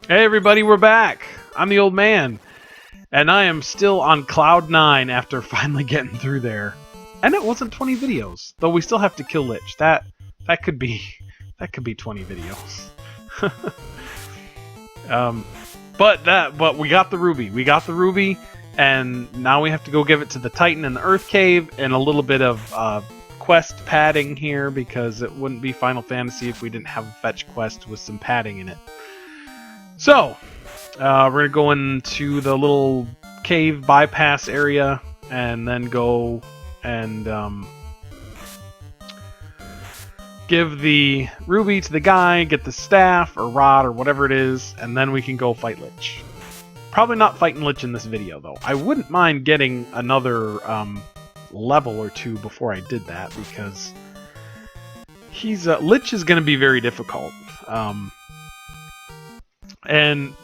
Hey everybody, we're back! I'm the old man, and I am still on cloud 9 after finally getting through there. And it wasn't 20 videos, though we still have to kill Lich. That could be 20 videos. But we got the ruby. We got the ruby, and now we have to go give it to the Titan in the Earth Cave, and a little bit of quest padding here because it wouldn't be Final Fantasy if we didn't have a fetch quest with some padding in it. So, we're going to go into the little cave bypass area and then go and give the ruby to the guy, get the staff or rod or whatever it is, and then we can go fight Lich. Probably not fighting Lich in this video, though. I wouldn't mind getting another level or two before I did that, because Lich is going to be very difficult. And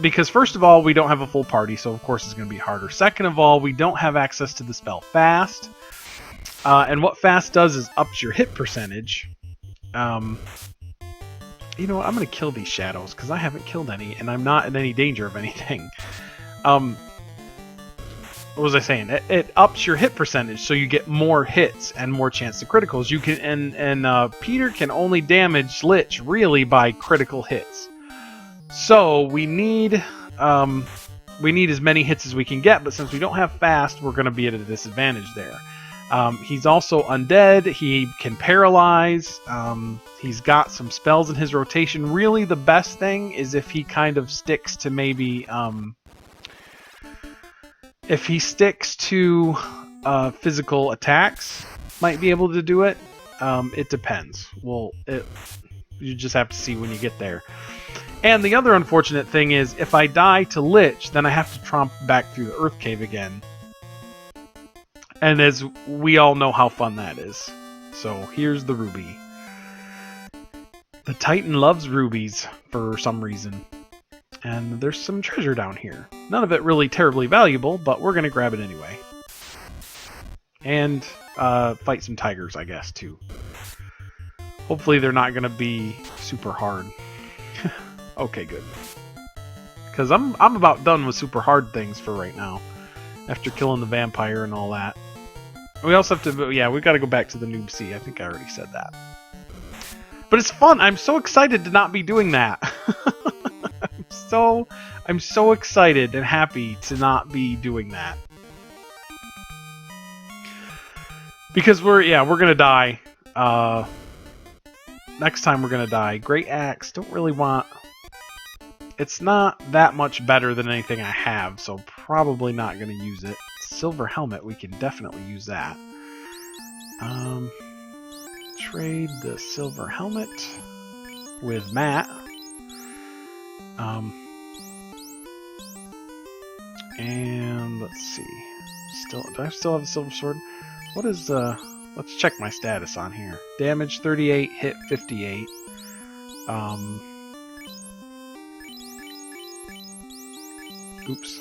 because first of all, we don't have a full party, so of course it's going to be harder. Second of all, we don't have access to the spell Fast. And what Fast does is ups your hit percentage. You know what? I'm going to kill these shadows because I haven't killed any, and I'm not in any danger of anything. What was I saying? It ups your hit percentage, so you get more hits and more chance to criticals. You can and Peter can only damage Lich really by critical hits. So we need as many hits as we can get, but since we don't have Fast, we're going to be at a disadvantage there. He's also undead. He can paralyze. He's got some spells in his rotation. Really, the best thing is if he kind of sticks to maybe if he sticks to physical attacks, might be able to do it. It depends. You just have to see when you get there. And the other unfortunate thing is, if I die to Lich, then I have to tromp back through the Earth Cave again. And as we all know how fun that is. So here's the ruby. The Titan loves rubies for some reason. And there's some treasure down here. None of it really terribly valuable, but we're going to grab it anyway. And fight some tigers, I guess, too. Hopefully they're not going to be super hard. Okay, good. Because I'm about done with super hard things for right now. After killing the vampire and all that. We also have to, yeah, we've got to go back to the Noob Sea. I think I already said that. But it's fun. I'm so excited to not be doing that. I'm so excited and happy to not be doing that. Because we're gonna die. Next time we're gonna die. Great Axe. Don't really want. It's not that much better than anything I have, so probably not gonna use it. Silver Helmet, we can definitely use that. Trade the Silver Helmet with Matt. And let's see. Do I still have a Silver Sword? What is let's check my status on here. Damage 38, hit 58. Oops.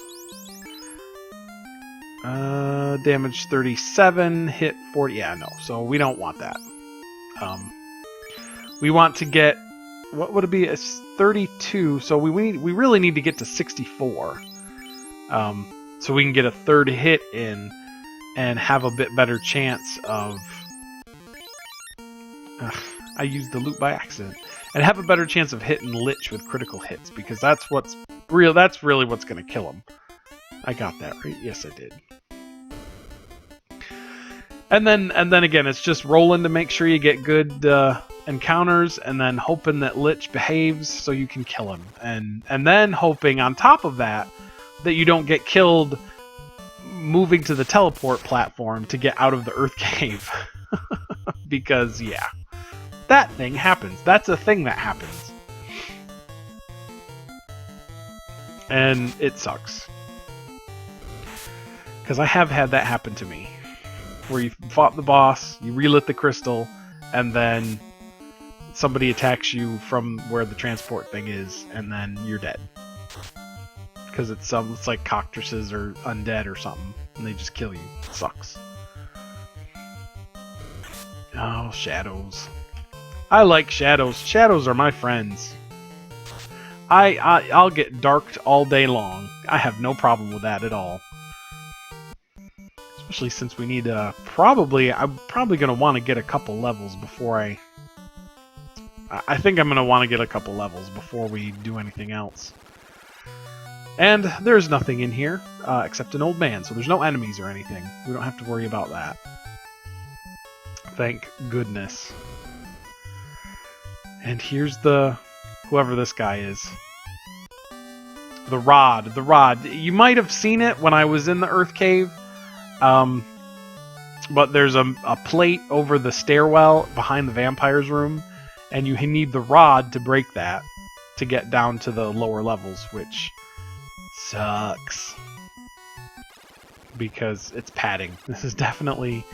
Damage 37, hit 40. Yeah, no. So we don't want that. We want to get, what would it be? It's 32. So we really need to get to 64. So we can get a third hit in and have a bit better chance of. I used the loot by accident. And have a better chance of hitting Lich with critical hits, because that's really what's going to kill him. I got that right. Yes, I did. And then again, it's just rolling to make sure you get good encounters, and then hoping that Lich behaves so you can kill him, and then hoping on top of that you don't get killed moving to the teleport platform to get out of the Earth Cave. Because yeah, that thing happens. That's a thing that happens, and it sucks. Because I have had that happen to me. Where you fought the boss, you relit the crystal, and then somebody attacks you from where the transport thing is, and then you're dead. Because it's like cockatrices or undead or something, and they just kill you. It sucks. Oh, shadows. I like shadows. Shadows are my friends. I'll get darked all day long. I have no problem with that at all. Especially since we need I'm probably gonna want to get a couple levels before I think I'm gonna want to get a couple levels before we do anything else. And there's nothing in here except an old man, so there's no enemies or anything. We don't have to worry about that. Thank goodness. And here's whoever this guy is. The rod. You might have seen it when I was in the Earth Cave. But there's a plate over the stairwell behind the vampire's room, and you need the rod to break that to get down to the lower levels, which sucks. Because it's padding. This is definitely...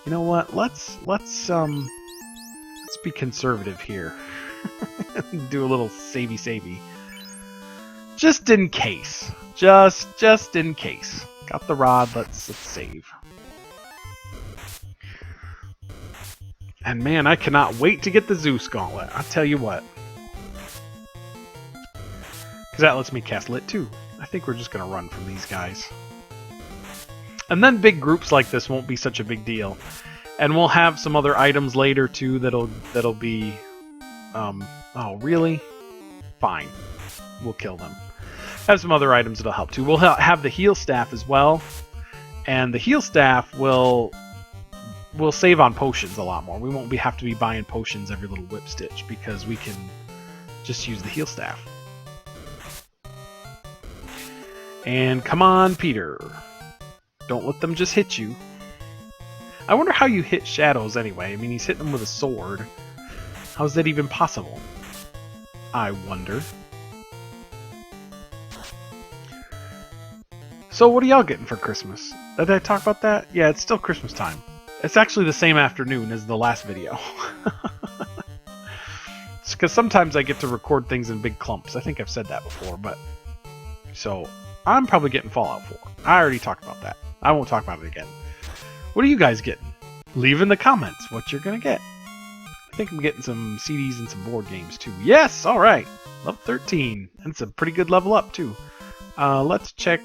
You know what? Let's be conservative here. Do a little savey. Just in case. Just in case. Got the rod, let's save. And man, I cannot wait to get the Zeus Gauntlet. I'll tell you what. Because that lets me cast Lit too. I think we're just going to run from these guys. And then big groups like this won't be such a big deal. And we'll have some other items later too that'll be... oh, really? Fine. We'll kill them. Have some other items that'll help too. We'll have the heal staff as well. And the heal staff will save on potions a lot more. We won't have to be buying potions every little whip stitch because we can just use the heal staff. And come on, Peter. Don't let them just hit you. I wonder how you hit shadows anyway. I mean, he's hitting them with a sword. How is that even possible? I wonder. So what are y'all getting for Christmas? Did I talk about that? Yeah, it's still Christmas time. It's actually the same afternoon as the last video. It's because sometimes I get to record things in big clumps. I think I've said that before, but... So, I'm probably getting Fallout 4. I already talked about that. I won't talk about it again. What are you guys getting? Leave in the comments what you're going to get. I think I'm getting some CDs and some board games too. Yes! Alright! Level 13. And it's a pretty good level up too. Let's check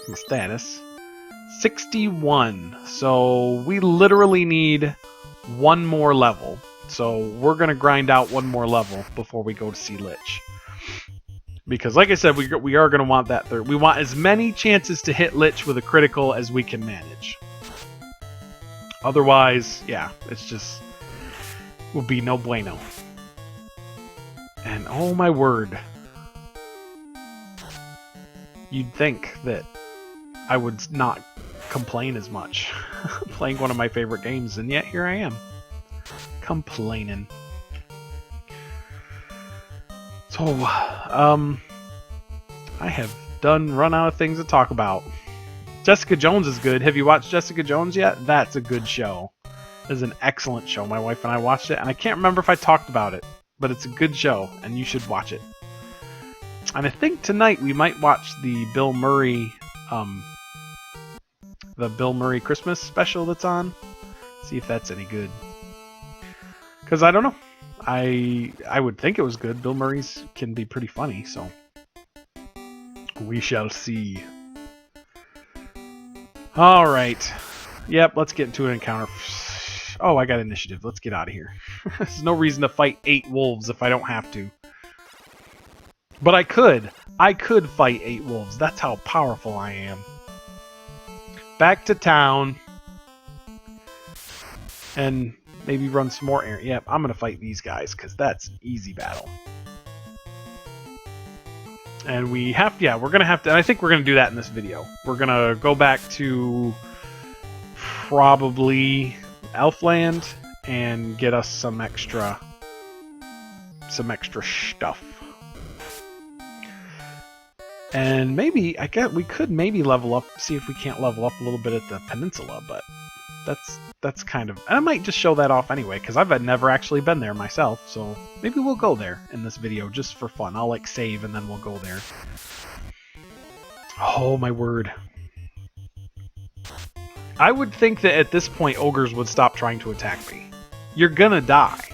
my status. 61. So we literally need one more level. So we're going to grind out one more level before we go to see Lich. Because like I said, we are going to want that third. We want as many chances to hit Lich with a critical as we can manage. Otherwise, yeah, it's just... will be no bueno. And oh my word. You'd think that I would not complain as much playing one of my favorite games, and yet here I am complaining. So, I have run out of things to talk about. Jessica Jones is good. Have you watched Jessica Jones yet? That's a good show. It's an excellent show. My wife and I watched it, and I can't remember if I talked about it, but it's a good show, and you should watch it. And I think tonight we might watch the Bill Murray Christmas special that's on. See if that's any good. Because I don't know. I would think it was good. Bill Murray's can be pretty funny, so we shall see. All right. Yep, let's get into an encounter. Oh, I got initiative. Let's get out of here. There's no reason to fight 8 wolves if I don't have to. But I could. I could fight 8 wolves. That's how powerful I am. Back to town. And maybe run some more air. Yep, I'm going to fight these guys because that's an easy battle. And we have to, yeah, we're going to have to, and I think we're going to do that in this video. We're going to go back to probably Elfland and get us some extra stuff. And maybe, I guess we could maybe level up, see if we can't level up a little bit at the peninsula, but that's kind of, and I might just show that off anyway, because I've never actually been there myself, so maybe we'll go there in this video just for fun. I'll like save and then we'll go there. Oh my word. I would think that at this point ogres would stop trying to attack me. You're gonna die.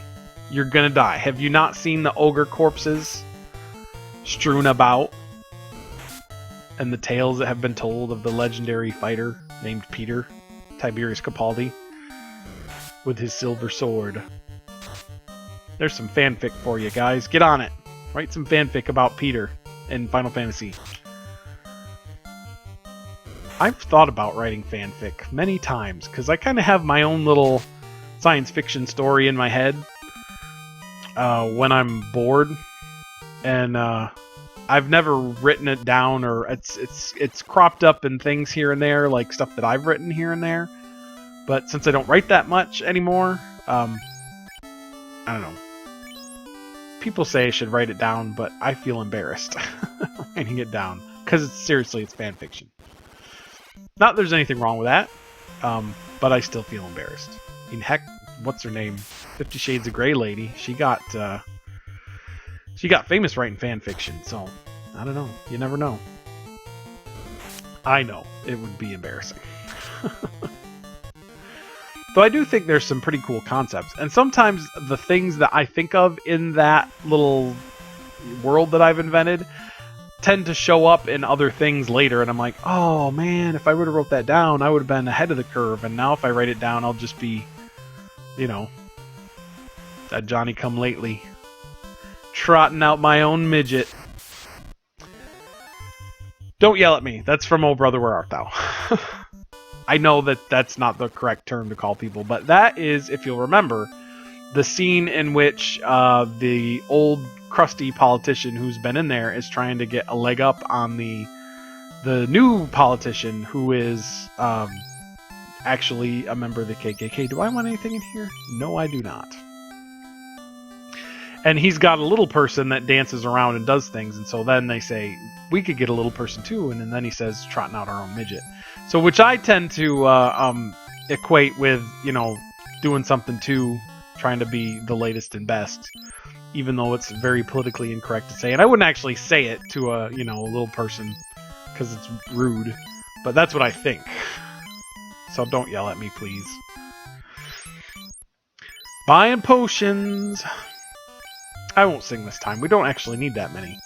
You're gonna die. Have you not seen the ogre corpses strewn about, and the tales that have been told of the legendary fighter named Peter, Tiberius Capaldi, with his silver sword. There's some fanfic for you guys. Get on it. Write some fanfic about Peter in Final Fantasy. I've thought about writing fanfic many times, because I kind of have my own little science fiction story in my head when I'm bored. And I've never written it down, or it's cropped up in things here and there, like stuff that I've written here and there. But since I don't write that much anymore, I don't know. People say I should write it down, but I feel embarrassed writing it down, because seriously, it's fan fiction. Not that there's anything wrong with that, but I still feel embarrassed. I mean, heck, what's her name? 50 Shades of Grey lady. She got famous writing fan fiction, so I don't know. You never know. I know it would be embarrassing. Though I do think there's some pretty cool concepts, and sometimes the things that I think of in that little world that I've invented tend to show up in other things later, and I'm like, oh man, if I would have wrote that down, I would have been ahead of the curve, and now if I write it down, I'll just be, you know, that Johnny-come-lately, trotting out my own midget. Don't yell at me. That's from Oh Brother, Where Art Thou? I know that that's not the correct term to call people, but that is, if you'll remember, the scene in which the old crusty politician who's been in there is trying to get a leg up on the new politician who is actually a member of the KKK. Do I want anything in here? No, I do not. And he's got a little person that dances around and does things, and so then they say, we could get a little person too, and then he says, trotting out our own midget. So, which I tend to equate with, you know, doing something too, trying to be the latest and best, even though it's very politically incorrect to say. And I wouldn't actually say it to a, you know, a little person, because it's rude, but that's what I think. So don't yell at me, please. Buying potions. I won't sing this time. We don't actually need that many.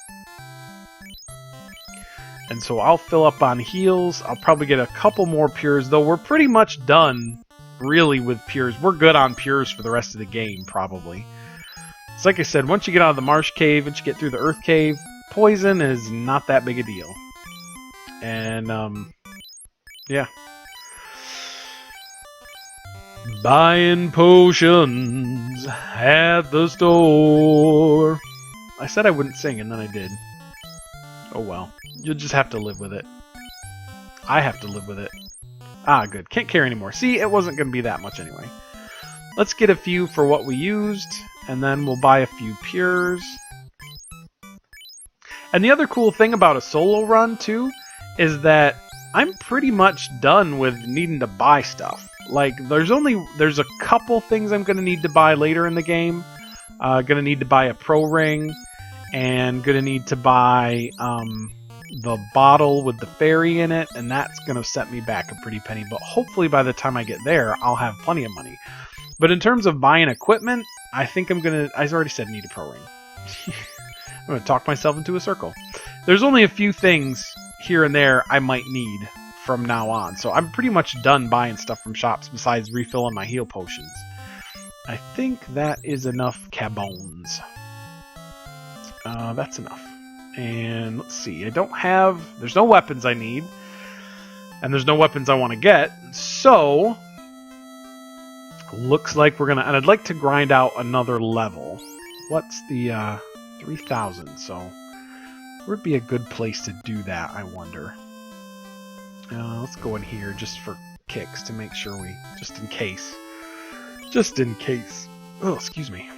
And so I'll fill up on heals. I'll probably get a couple more pures, though we're pretty much done, really, with pures. We're good on pures for the rest of the game, probably. It's like I said, once you get out of the marsh cave, once you get through the earth cave, poison is not that big a deal. And, yeah. Buying potions at the store. I said I wouldn't sing, and then I did. Oh well. You'll just have to live with it. I have to live with it. Ah, good. Can't carry anymore. See, it wasn't going to be that much anyway. Let's get a few for what we used, and then we'll buy a few pures. And the other cool thing about a solo run, too, is that I'm pretty much done with needing to buy stuff. Like, there's a couple things I'm going to need to buy later in the game. Going to need to buy a pro ring, and going to need to buy the bottle with the fairy in it, and that's going to set me back a pretty penny. But hopefully by the time I get there, I'll have plenty of money. But in terms of buying equipment, I think I'm going to... I already said need a pro ring. I'm going to talk myself into a circle. There's only a few things here and there I might need from now on. So I'm pretty much done buying stuff from shops besides refilling my heal potions. I think that is enough cabones. That's enough. And let's see, there's no weapons I need, and there's no weapons I want to get, so looks like we're gonna, and I'd like to grind out another level. What's the 3,000? So where'd be a good place to do that, I wonder? Let's go in here just for kicks to make sure just in case. Oh, excuse me.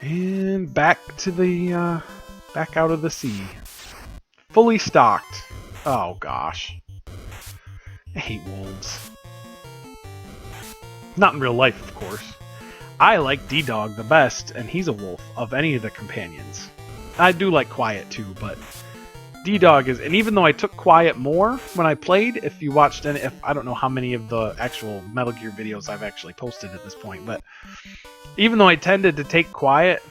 And back to the, back out of the sea. Fully stocked. Oh, gosh. I hate wolves. Not in real life, of course. I like D-Dog the best, and he's a wolf of any of the companions. I do like Quiet, too, but D-Dog is, and even though I took quiet more when I played, if you watched any, if I don't know how many of the actual Metal Gear videos I've actually posted at this point, but even though I tended to take quiet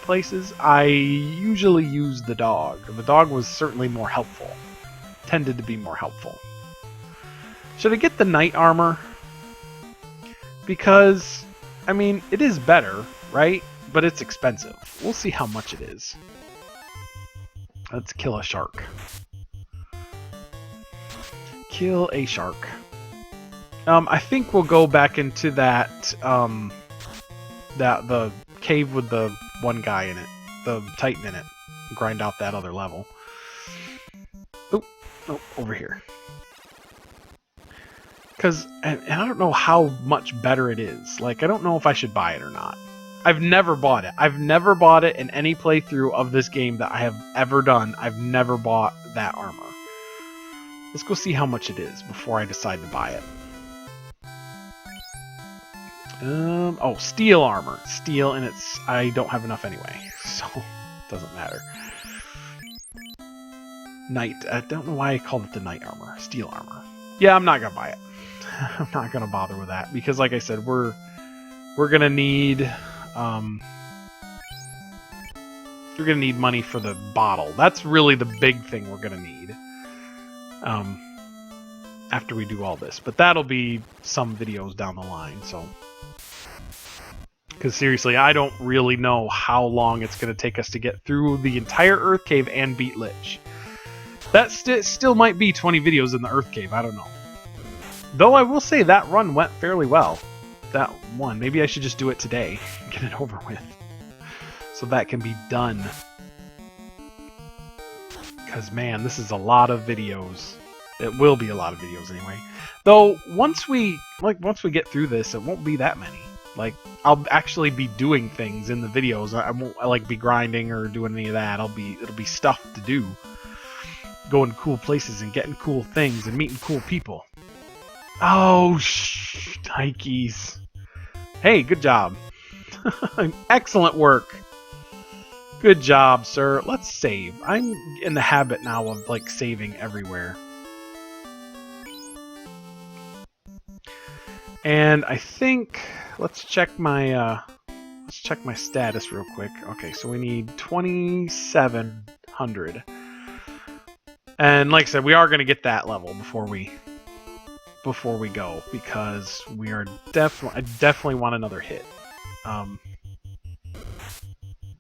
places, I usually used the dog. The dog was certainly more helpful. Tended to be more helpful. Should I get the knight armor? Because, I mean, it is better, right? But it's expensive. We'll see how much it is. Let's kill a shark. Kill a shark. I think we'll go back into that, the cave with the one guy in it, the Titan in it, grind out that other level. Oh, over here. Because, and I don't know how much better it is. Like, I don't know if I should buy it or not. I've never bought it. I've never bought it in any playthrough of this game that I have ever done. I've never bought that armor. Let's go see how much it is before I decide to buy it. Oh, steel armor. Steel, and I don't have enough anyway, so it doesn't matter. Knight. I don't know why I called it the knight armor. Steel armor. Yeah, I'm not gonna buy it. I'm not gonna bother with that because, like I said, we're gonna need money for the bottle. That's really the big thing we're gonna need after we do all this. But that'll be some videos down the line. So, because seriously, I don't really know how long it's gonna take us to get through the entire Earth Cave and beat Lich. That still might be 20 videos in the Earth Cave. I don't know. Though I will say that run went fairly well. That one. Maybe I should just do it today. Get it over with. So that can be done. Because, man, this is a lot of videos. It will be a lot of videos anyway. Though, once we get through this, it won't be that many. Like, I'll actually be doing things in the videos. I won't be grinding or doing any of that. It'll be stuff to do. Going to cool places and getting cool things and meeting cool people. Oh, shnikes. Hey, good job. Excellent work. Good job, sir. Let's save. I'm in the habit now of, like, saving everywhere. And I think... Let's check my status real quick. Okay, so we need 2,700. And like I said, we are going to get that level before we go, because we are I definitely want another hit.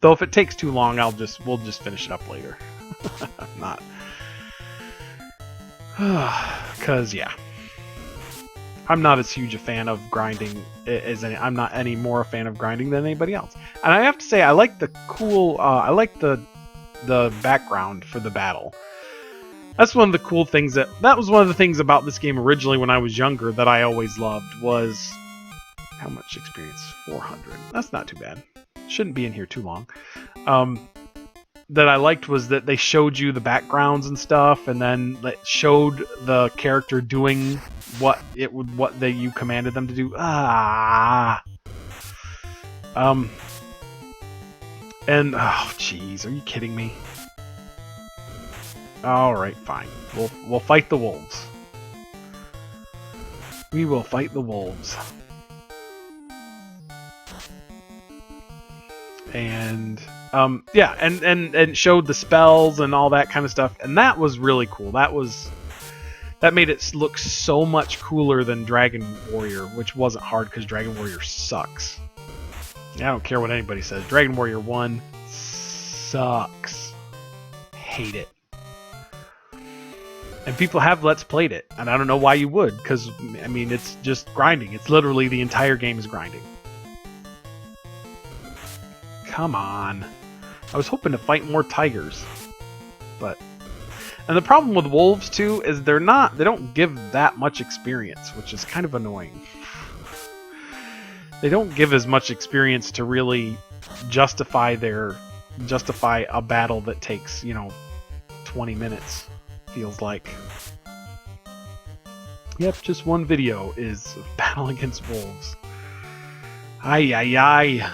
Though if it takes too long, we'll just finish it up later. I'm not, because yeah, I'm not as huge a fan of grinding as I'm not any more a fan of grinding than anybody else. And I have to say, I like the cool. I like the background for the battle. That's one of the cool things that was one of the things about this game originally when I was younger that I always loved was how much experience? 400. That's not too bad. Shouldn't be in here too long. That I liked was that they showed you the backgrounds and stuff, and then it showed the character doing what you commanded them to do. And oh jeez, are you kidding me? Alright, fine. We'll fight the wolves. We will fight the wolves. And yeah, and showed the spells and all that kind of stuff, and that was really cool. That made it look so much cooler than Dragon Warrior, which wasn't hard because Dragon Warrior sucks. I don't care what anybody says. Dragon Warrior 1 sucks. Hate it. And people have Let's Played it, and I don't know why you would, because, I mean, it's just grinding. It's literally the entire game is grinding. Come on. I was hoping to fight more tigers. But... And the problem with wolves, too, is they don't give that much experience, which is kind of annoying. They don't give as much experience to really justify a battle that takes, 20 minutes. Feels like. Yep, just one video is battle against wolves. Ay, ay, ay.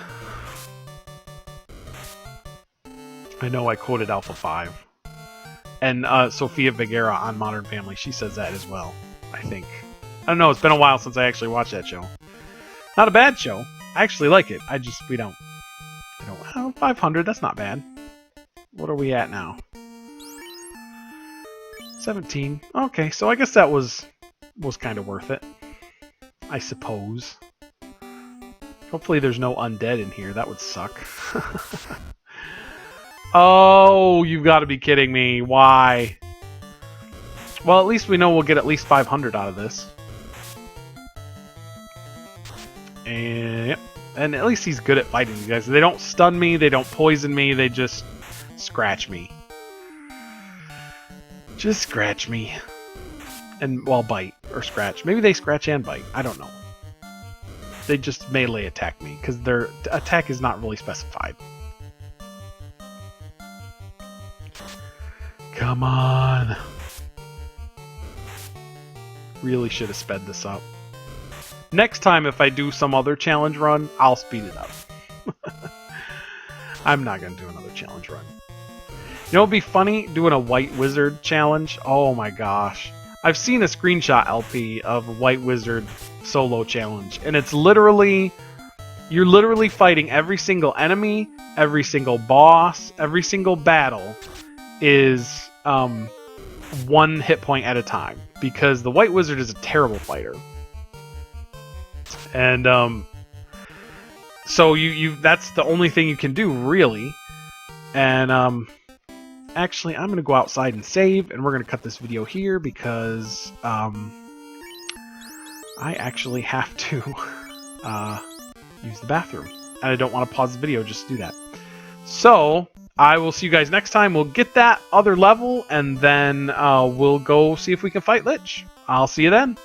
I know I quoted Alpha 5. And Sofia Vergara on Modern Family, she says that as well, I think. I don't know, it's been a while since I actually watched that show. Not a bad show. I actually like it. We don't. Oh, 500, that's not bad. What are we at now? 17. Okay, so I guess that was kind of worth it. I suppose. Hopefully there's no undead in here. That would suck. Oh, you've got to be kidding me. Why? Well, at least we know we'll get at least 500 out of this. And, yep. And at least he's good at fighting these guys. They don't stun me, they don't poison me, they just scratch me. Just scratch me. And, well, bite. Or scratch. Maybe they scratch and bite. I don't know. They just melee attack me, because their attack is not really specified. Come on. Really should have sped this up. Next time, if I do some other challenge run, I'll speed it up. I'm not going to do another challenge run. You know what would be funny? Doing a White Wizard challenge? Oh my gosh. I've seen a screenshot LP of White Wizard solo challenge, and it's literally... You're literally fighting every single enemy, every single boss, every single battle is 1 hit point at a time, because the White Wizard is a terrible fighter. And so that's the only thing you can do, really. And actually, I'm gonna go outside and save, and we're gonna cut this video here because I actually have to use the bathroom, and I don't want to pause the video just to do that. So I will see you guys next time. We'll get that other level, and then we'll go see if we can fight Lich. I'll see you then.